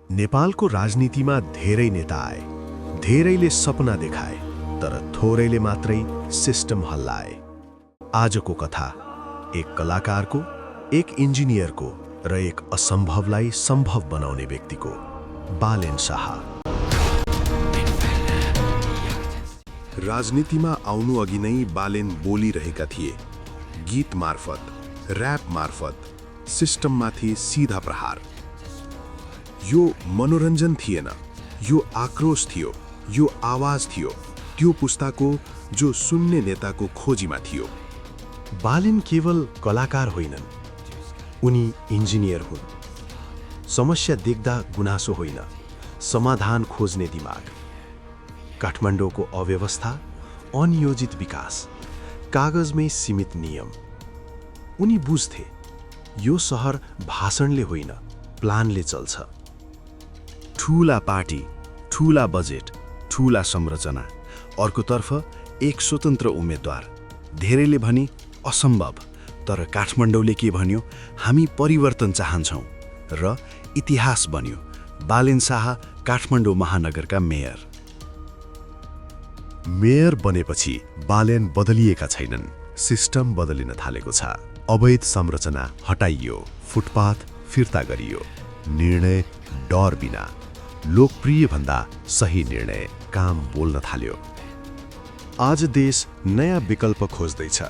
नेपालको राजनीतिमा धेरै नेता आए, धेरैले सपना देखाए, तर थोरैले मात्रै सिस्टम हल्लाए। आजको कथा एक कलाकारको, एक इन्जिनियरको र एक असम्भवलाई सम्भव बनाउने व्यक्तिको, बालेन शाह। राजनीतिमा आउनु अघि नै बालेन बोलिरहेका थिए, गीत मार्फत, र्याप मार्फत, सिस्टममाथि सीधा प्रहार। यो मनोरञ्जन थिएन, यो आक्रोश थियो, यो आवाज थियो, त्यो पुस्ताको जो सुन्ने नेताको खोजीमा थियो। बालेन केवल कलाकार होइनन्, उनी इन्जिनियर हुन्। समस्या देख्दा गुनासो होइन, समाधान खोज्ने दिमाग। काठमाडौँको अव्यवस्था, अनियोजित विकास, कागजमै सीमित नियम। उनी बुझ्थे, यो सहर भाषणले होइन, प्लानले चल्छ। ठूला पार्टी, ठूला बजेट, ठूला संरचना, अर्कोतर्फ एक स्वतन्त्र उम्मेदवार। धेरैले भने असम्भव, तर काठमाडौँले के भन्यो, हामी परिवर्तन चाहन्छौँ, र इतिहास बन्यो। बालेन शाह काठमाडौँ महानगरका मेयर। मेयर बनेपछि बालेन बदलिएका छैनन्, सिस्टम बदलिन थालेको छ। अवैध संरचना हटाइयो, फुटपाथ फिर्ता गरियो, निर्णय डर बिना, लोकप्रिय भन्दा सही निर्णय, काम बोल्न थाल्यो। आज देश नयाँ विकल्प खोज्दैछ।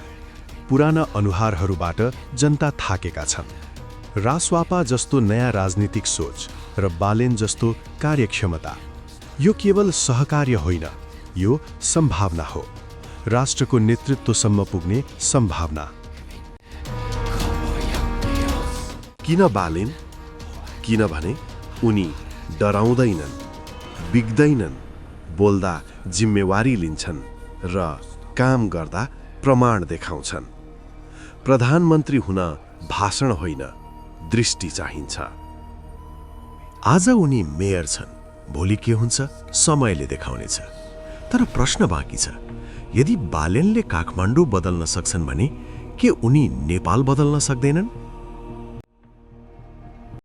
पुराना अनुहारहरूबाट जनता थाकेका छन्। रासवापा जस्तो नयाँ राजनीतिक सोच र बालेन जस्तो कार्यक्षमता। यो केवल सहकार्य होइन, यो सम्भावना हो, राष्ट्रको नेतृत्वसम्म पुग्ने सम्भावना। किन बालेन? किनभने उनी डराउँदैनन्, बिग्दैनन्, बोल्दा जिम्मेवारी लिन्छन् र काम गर्दा प्रमाण देखाउँछन्। प्रधानमन्त्री हुन भाषण होइन, दृष्टि चाहिन्छ। आज उनी मेयर छन्, भोलि के हुन्छ समयले देखाउनेछ। तर प्रश्न बाँकी छ, यदि बालेनले काठमाडौँ बदल्न सक्छन् भने के उनी नेपाल बदल्न सक्दैनन्?